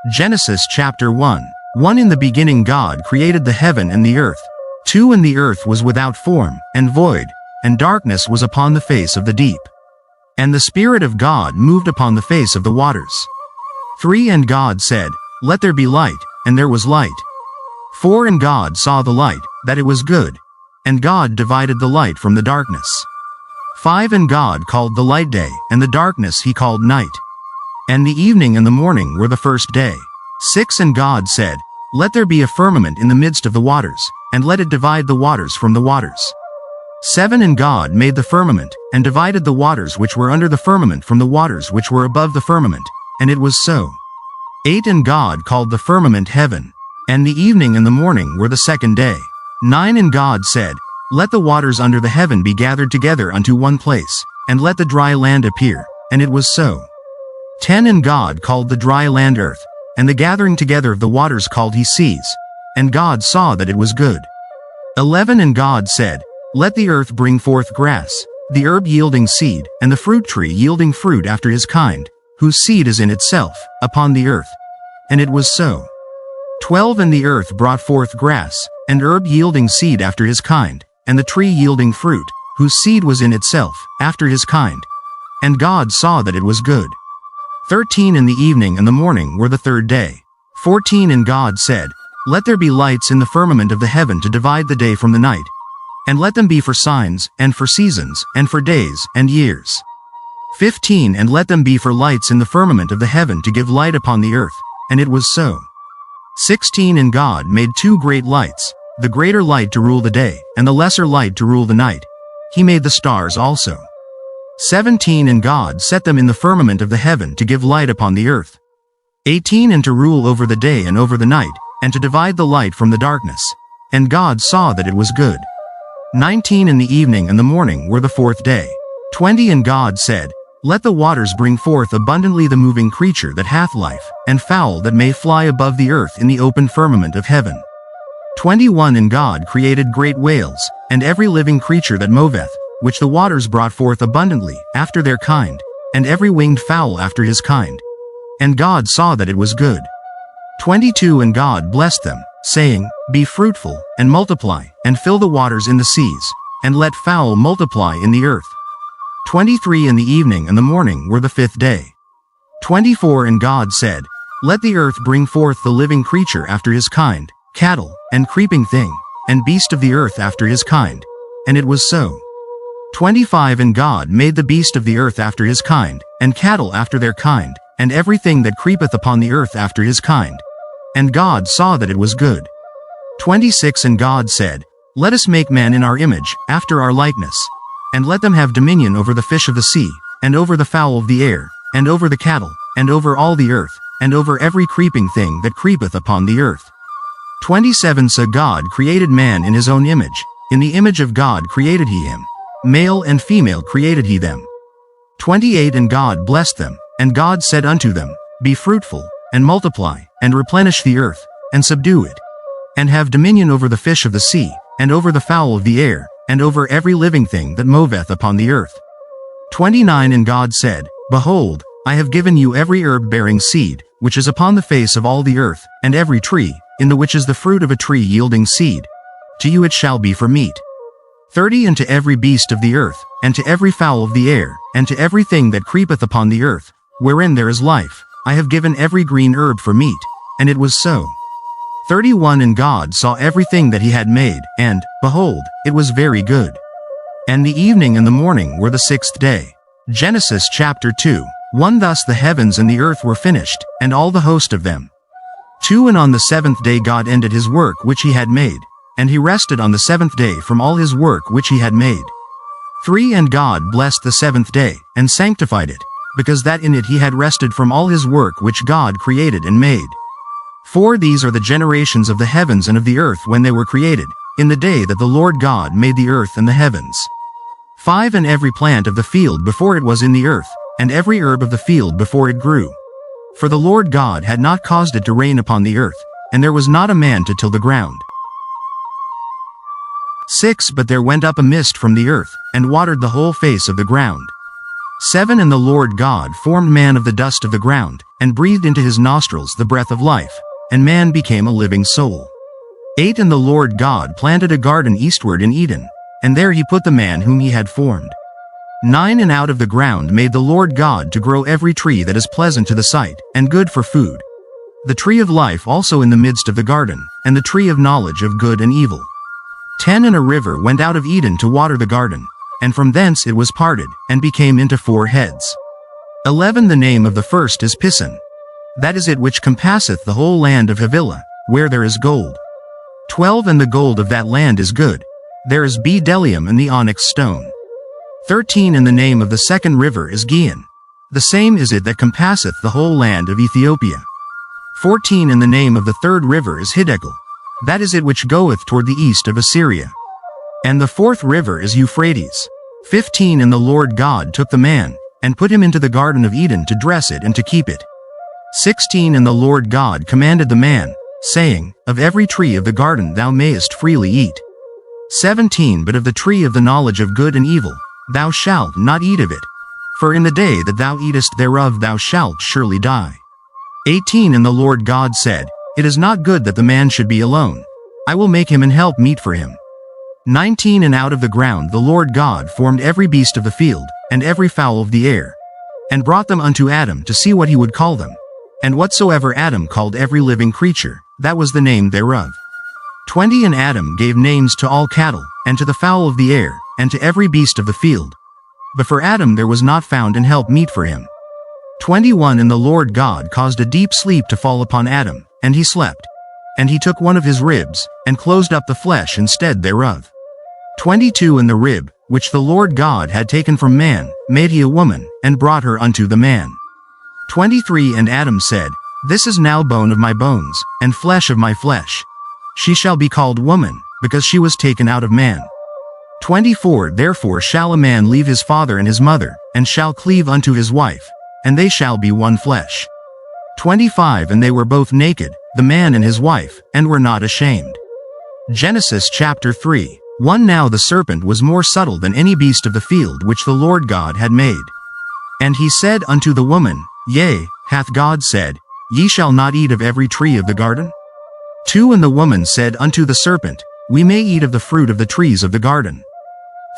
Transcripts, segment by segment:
Genesis chapter 1. 1 In the beginning God created the heaven and the earth. 2 And the earth was without form, and void, and darkness was upon the face of the deep. And the Spirit of God moved upon the face of the waters. 3 And God said, Let there be light, and there was light. 4 And God saw the light, that it was good. And God divided the light from the darkness. 5 And God called the light day, and the darkness he called night. And the evening and the morning were the first day. 6 And God said, Let there be a firmament in the midst of the waters, and let it divide the waters from the waters. 7 And God made the firmament, and divided the waters which were under the firmament from the waters which were above the firmament, and it was so. 8 And God called the firmament heaven. And the evening and the morning were the second day. 9 And God said, Let the waters under the heaven be gathered together unto one place, and let the dry land appear, and it was so. 10 And God called the dry land earth, and the gathering together of the waters called he seas. And God saw that it was good. 11 And God said, Let the earth bring forth grass, the herb yielding seed, and the fruit tree yielding fruit after his kind, whose seed is in itself, upon the earth. And it was so. 12 And the earth brought forth grass, and herb yielding seed after his kind, and the tree yielding fruit, whose seed was in itself, after his kind. And God saw that it was good. 13 And the evening and the morning were the third day. 14 And God said, Let there be lights in the firmament of the heaven to divide the day from the night. And let them be for signs, and for seasons, and for days, and years. 15 And let them be for lights in the firmament of the heaven to give light upon the earth. And it was so. 16 And God made two great lights, the greater light to rule the day, and the lesser light to rule the night. He made the stars also. 17 And God set them in the firmament of the heaven to give light upon the earth. 18 And to rule over the day and over the night, and to divide the light from the darkness. And God saw that it was good. 19 And the evening and the morning were the fourth day. 20 And God said, Let the waters bring forth abundantly the moving creature that hath life, and fowl that may fly above the earth in the open firmament of heaven. 21 And God created great whales, and every living creature that moveth, which the waters brought forth abundantly, after their kind, and every winged fowl after his kind. And God saw that it was good. 22 And God blessed them, saying, Be fruitful, and multiply, and fill the waters in the seas, and let fowl multiply in the earth. 23 And the evening and the morning were the fifth day. 24 And God said, Let the earth bring forth the living creature after his kind, cattle, and creeping thing, and beast of the earth after his kind. And it was so. 25 And God made the beast of the earth after his kind, and cattle after their kind, and everything that creepeth upon the earth after his kind. And God saw that it was good. 26 And God said, Let us make man in our image, after our likeness. And let them have dominion over the fish of the sea, and over the fowl of the air, and over the cattle, and over all the earth, and over every creeping thing that creepeth upon the earth. 27 So God created man in his own image, in the image of God created he him. Male and female created he them. 28 And God blessed them, and God said unto them, Be fruitful, and multiply, and replenish the earth, and subdue it. And have dominion over the fish of the sea, and over the fowl of the air, and over every living thing that moveth upon the earth. 29 And God said, Behold, I have given you every herb bearing seed, which is upon the face of all the earth, and every tree, in the which is the fruit of a tree yielding seed. To you it shall be for meat. 30 And to every beast of the earth, and to every fowl of the air, and to everything that creepeth upon the earth, wherein there is life, I have given every green herb for meat. And it was so. 31 And God saw everything that he had made, and, behold, it was very good. And the evening and the morning were the sixth day. Genesis chapter 2. 1 Thus the heavens and the earth were finished, and all the host of them. 2 And on the seventh day God ended his work which he had made. And he rested on the seventh day from all his work which he had made. 3 And God blessed the seventh day, and sanctified it, because that in it he had rested from all his work which God created and made. 4 These are the generations of the heavens and of the earth when they were created, in the day that the Lord God made the earth and the heavens. 5 And every plant of the field before it was in the earth, and every herb of the field before it grew. For the Lord God had not caused it to rain upon the earth, and there was not a man to till the ground. 6 But there went up a mist from the earth, and watered the whole face of the ground. 7 And the Lord God formed man of the dust of the ground, and breathed into his nostrils the breath of life, and man became a living soul. 8 And the Lord God planted a garden eastward in Eden, and there he put the man whom he had formed. 9 And out of the ground made the Lord God to grow every tree that is pleasant to the sight, and good for food. The tree of life also in the midst of the garden, and the tree of knowledge of good and evil. 10 And a river went out of Eden to water the garden, and from thence it was parted, and became into 4 heads. 11 The name of the first is Pison. That is it which compasseth the whole land of Havilah, where there is gold. 12 And the gold of that land is good. There is bdellium and the onyx stone. 13 And the name of the second river is Gihon. The same is it that compasseth the whole land of Ethiopia. 14 And the name of the third river is Hiddekel. That is it which goeth toward the east of Assyria. And the fourth river is Euphrates. 15 And the Lord God took the man, and put him into the garden of Eden to dress it and to keep it. 16 And the Lord God commanded the man, saying, Of every tree of the garden thou mayest freely eat. 17 But of the tree of the knowledge of good and evil, thou shalt not eat of it. For in the day that thou eatest thereof thou shalt surely die. 18 And the Lord God said, It is not good that the man should be alone. I will make him an help meet for him. 19 And out of the ground the Lord God formed every beast of the field, and every fowl of the air, and brought them unto Adam to see what he would call them. And whatsoever Adam called every living creature, that was the name thereof. 20 And Adam gave names to all cattle, and to the fowl of the air, and to every beast of the field. But for Adam there was not found an help meet for him. 21 And the Lord God caused a deep sleep to fall upon Adam, and he slept. And he took one of his ribs, and closed up the flesh instead thereof. 22 And the rib, which the Lord God had taken from man, made he a woman, and brought her unto the man. 23 And Adam said, This is now bone of my bones, and flesh of my flesh. She shall be called woman, because she was taken out of man. 24 Therefore shall a man leave his father and his mother, and shall cleave unto his wife, and they shall be one flesh. 25 And they were both naked, the man and his wife, and were not ashamed. Genesis chapter 3. 1 Now the serpent was more subtle than any beast of the field which the Lord God had made. And he said unto the woman, Yea, hath God said, Ye shall not eat of every tree of the garden? 2 And the woman said unto the serpent, We may eat of the fruit of the trees of the garden.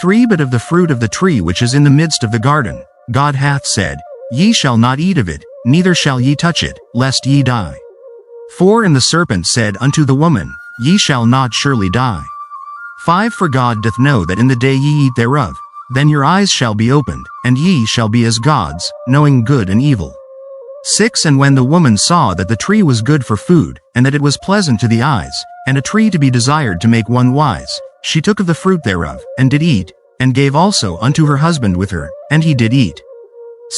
3 But of the fruit of the tree which is in the midst of the garden, God hath said, Ye shall not eat of it, neither shall ye touch it, lest ye die. 4 And the serpent said unto the woman, Ye shall not surely die. 5 For God doth know that in the day ye eat thereof, then your eyes shall be opened, and ye shall be as gods, knowing good and evil. 6 And when the woman saw that the tree was good for food, and that it was pleasant to the eyes, and a tree to be desired to make one wise, she took of the fruit thereof, and did eat, and gave also unto her husband with her, and he did eat.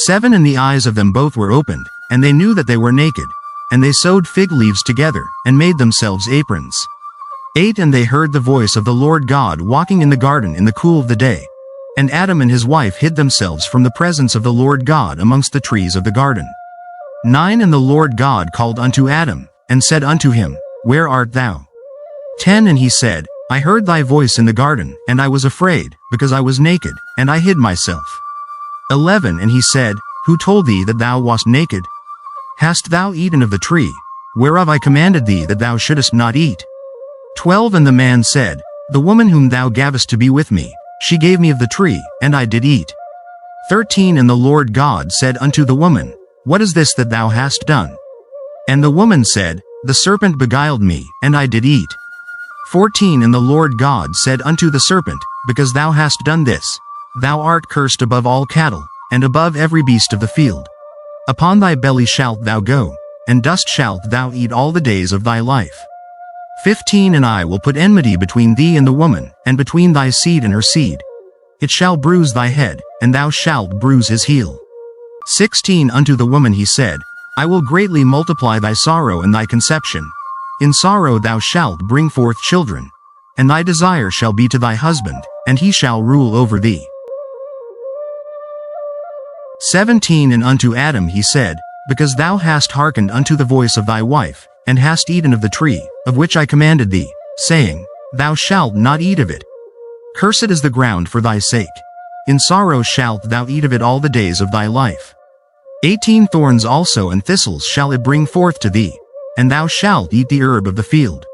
7 And the eyes of them both were opened, and they knew that they were naked, and they sewed fig leaves together, and made themselves aprons. 8 And they heard the voice of the Lord God walking in the garden in the cool of the day. And Adam and his wife hid themselves from the presence of the Lord God amongst the trees of the garden. 9 And the Lord God called unto Adam, and said unto him, Where art thou? 10 And he said, I heard thy voice in the garden, and I was afraid, because I was naked, and I hid myself. 11 And he said, Who told thee that thou wast naked? Hast thou eaten of the tree, whereof I commanded thee that thou shouldest not eat? 12 And the man said, The woman whom thou gavest to be with me, she gave me of the tree, and I did eat. 13 And the Lord God said unto the woman, What is this that thou hast done? And the woman said, The serpent beguiled me, and I did eat. 14 And the Lord God said unto the serpent, Because thou hast done this, thou art cursed above all cattle, and above every beast of the field. Upon thy belly shalt thou go, and dust shalt thou eat all the days of thy life. 15 And I will put enmity between thee and the woman, and between thy seed and her seed. It shall bruise thy head, and thou shalt bruise his heel. 16 Unto the woman he said, I will greatly multiply thy sorrow and thy conception. In sorrow thou shalt bring forth children, and thy desire shall be to thy husband, and he shall rule over thee. 17 And unto Adam he said, Because thou hast hearkened unto the voice of thy wife, and hast eaten of the tree, of which I commanded thee, saying, Thou shalt not eat of it. Cursed is the ground for thy sake. In sorrow shalt thou eat of it all the days of thy life. 18 thorns also and thistles shall it bring forth to thee, and thou shalt eat the herb of the field.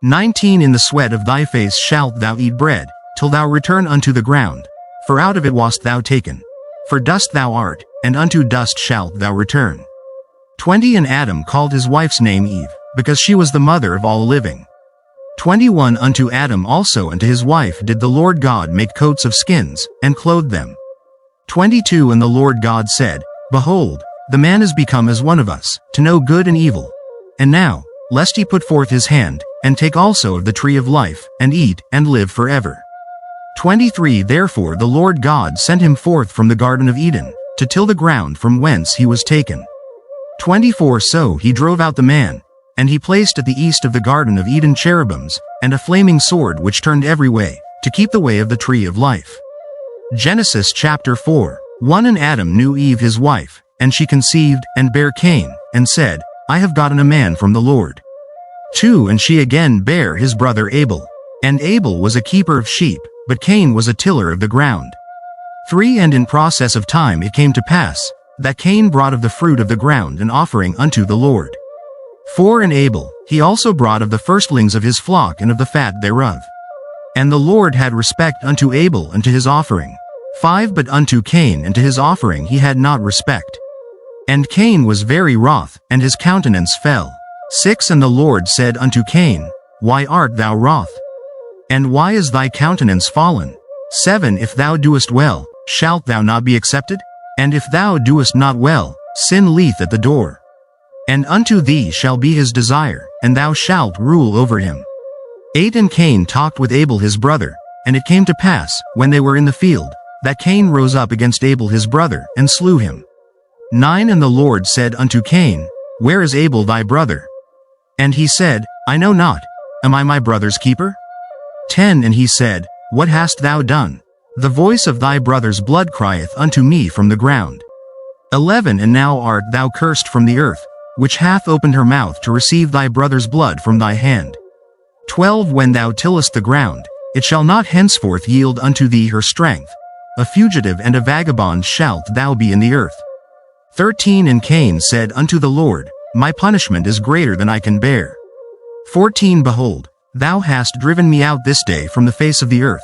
19 In the sweat of thy face shalt thou eat bread, till thou return unto the ground, for out of it wast thou taken. For dust thou art, and unto dust shalt thou return. 20 And Adam called his wife's name Eve, because she was the mother of all living. 21 Unto Adam also and to his wife did the Lord God make coats of skins, and clothed them. 22 And the Lord God said, Behold, the man is become as one of us, to know good and evil. And now, lest he put forth his hand, and take also of the tree of life, and eat, and live forever. 23 Therefore the Lord God sent him forth from the Garden of Eden, to till the ground from whence he was taken. 24 So he drove out the man, and he placed at the east of the Garden of Eden cherubims, and a flaming sword which turned every way, to keep the way of the tree of life. Genesis chapter 4. 1 And Adam knew Eve his wife, and she conceived, and bare Cain, and said, I have gotten a man from the Lord. 2 And she again bare his brother Abel. And Abel was a keeper of sheep, but Cain was a tiller of the ground. 3 And in process of time it came to pass, that Cain brought of the fruit of the ground an offering unto the Lord. 4 And Abel, he also brought of the firstlings of his flock and of the fat thereof. And the Lord had respect unto Abel and to his offering. 5 But unto Cain and to his offering he had not respect. And Cain was very wroth, and his countenance fell. 6 And the Lord said unto Cain, Why art thou wroth? And why is thy countenance fallen? 7 If thou doest well, shalt thou not be accepted? And if thou doest not well, sin lieth at the door. And unto thee shall be his desire, and thou shalt rule over him. 8 And Cain talked with Abel his brother, and it came to pass, when they were in the field, that Cain rose up against Abel his brother, and slew him. 9 And the Lord said unto Cain, Where is Abel thy brother? And he said, I know not. Am I my brother's keeper? 10 And he said, What hast thou done? The voice of thy brother's blood crieth unto me from the ground. 11 And now art thou cursed from the earth, which hath opened her mouth to receive thy brother's blood from thy hand. 12 When thou tillest the ground, it shall not henceforth yield unto thee her strength. A fugitive and a vagabond shalt thou be in the earth. 13 And Cain said unto the Lord, My punishment is greater than I can bear. 14 Behold, thou hast driven me out this day from the face of the earth,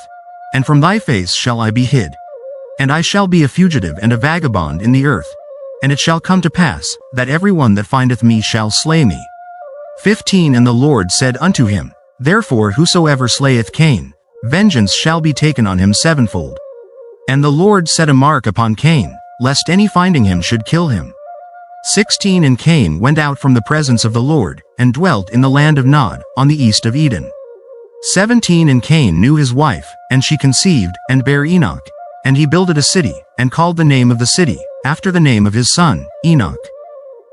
and from thy face shall I be hid. And I shall be a fugitive and a vagabond in the earth. And it shall come to pass, that every one that findeth me shall slay me. 15 And the Lord said unto him, Therefore whosoever slayeth Cain, vengeance shall be taken on him sevenfold. And the Lord set a mark upon Cain, lest any finding him should kill him. 16 And Cain went out from the presence of the Lord, and dwelt in the land of Nod, on the east of Eden. 17 And Cain knew his wife, and she conceived, and bare Enoch. And he builded a city, and called the name of the city, after the name of his son, Enoch.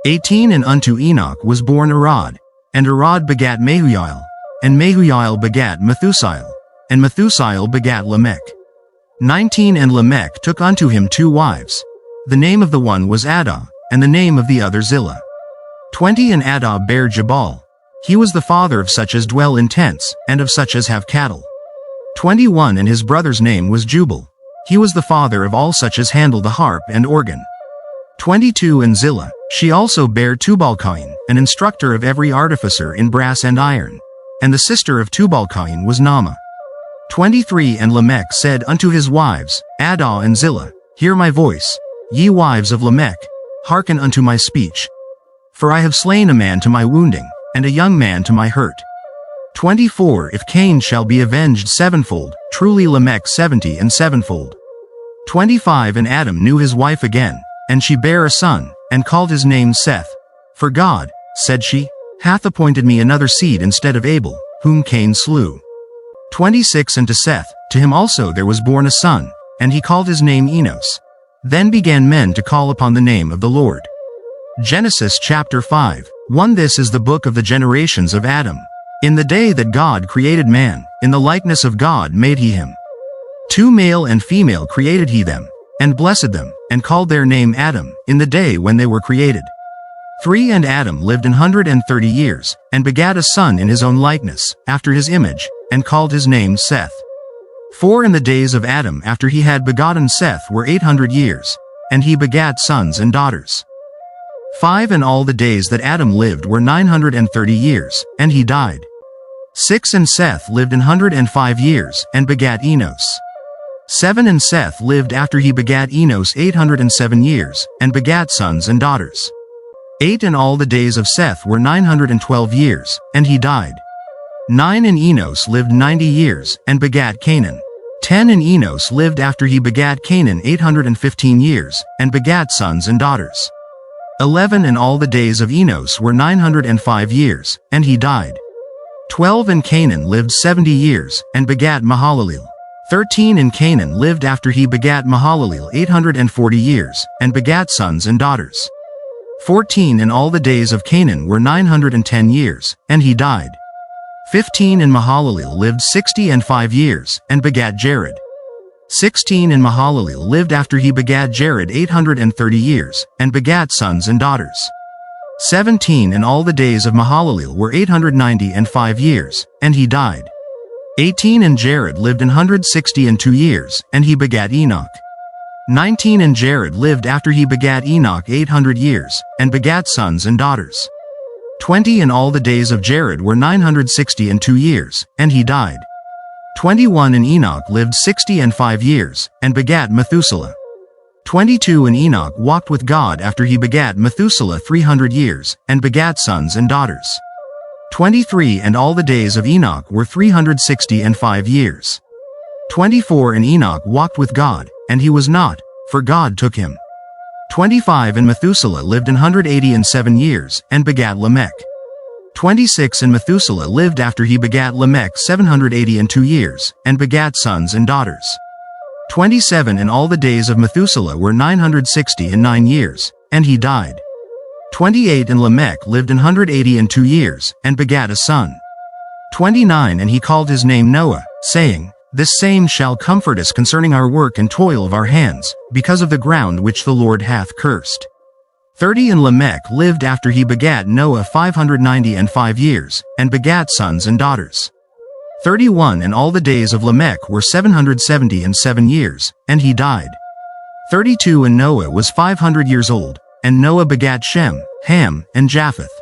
18 And unto Enoch was born Arad, and Arad begat Mehujael, and Mehujael begat Methusael, and Methusael begat Lamech. 19 And Lamech took unto him 2 wives. The name of the one was Adah, and the name of the other Zillah. 20 And Adah bare Jabal. He was the father of such as dwell in tents, and of such as have cattle. 21 And his brother's name was Jubal. He was the father of all such as handle the harp and organ. 22 And Zillah, she also bare Tubal-Cain, an instructor of every artificer in brass and iron. And the sister of Tubal-Cain was Naamah. 23 And Lamech said unto his wives, Adah and Zillah, Hear my voice. Ye wives of Lamech, hearken unto my speech. For I have slain a man to my wounding, and a young man to my hurt. 24 If Cain shall be avenged sevenfold, truly Lamech 70 and sevenfold. 25 And Adam knew his wife again, and she bare a son, and called his name Seth. For God, said she, hath appointed me another seed instead of Abel, whom Cain slew. 26 And to Seth, to him also there was born a son, and he called his name Enos. Then began men to call upon the name of the Lord. Genesis chapter 5. 1 This is the book of the generations of Adam. In the day that God created man, in the likeness of God made he him. 2 Male and female created he them, and blessed them, and called their name Adam, in the day when they were created. 3 And Adam lived 130 years, and begat a son in his own likeness, after his image, and called his name Seth. 4 And the days of Adam after he had begotten Seth were 800 years. and he begat sons and daughters. 5 And all the days that Adam lived were 930 years, and he died. 6 And Seth lived 105 years, and begat Enos. 7 And Seth lived after he begat Enos 807 years, and begat sons and daughters. 8 And all the days of Seth were 912 years, and he died. 9 And Enos lived 90 years, and begat Canaan. 10 And Enos lived after he begat Canaan 815 years, and begat sons and daughters. 11 And all the days of Enos were 905 years, and he died. 12 And Canaan lived 70 years, and begat Mahalaleel. 13 And Canaan lived after he begat Mahalaleel 840 years, and begat sons and daughters. 14 And all the days of Canaan were 910 years, and he died. 15 And Mahalaleel lived 65 years, and begat Jared. 16 And Mahalaleel lived after he begat Jared 830 years, and begat sons and daughters. 17 And all the days of Mahalaleel were 895 years, and he died. 18 And Jared lived 162 years, and he begat Enoch. 19 And Jared lived after he begat Enoch 800 years, and begat sons and daughters. 20 And all the days of Jared were 962 years, and he died. 21 And Enoch lived 65 years, and begat Methuselah. 22 And Enoch walked with God after he begat Methuselah 300 years, and begat sons and daughters. 23 And all the days of Enoch were 365 years. 24 And Enoch walked with God, and he was not, for God took him. 25 And Methuselah lived 187 years, and begat Lamech. 26 And Methuselah lived after he begat Lamech 782 years, and begat sons and daughters. 27 And all the days of Methuselah were 969 years, and he died. 28 And Lamech lived 182 years, and begat a son. 29 And he called his name Noah, saying, This same shall comfort us concerning our work and toil of our hands, because of the ground which the Lord hath cursed. 30 And Lamech lived after he begat Noah 595 years, and begat sons and daughters. 31 And all the days of Lamech were 777 years, and he died. 32 And Noah was 500 years old, and Noah begat Shem, Ham, and Japheth.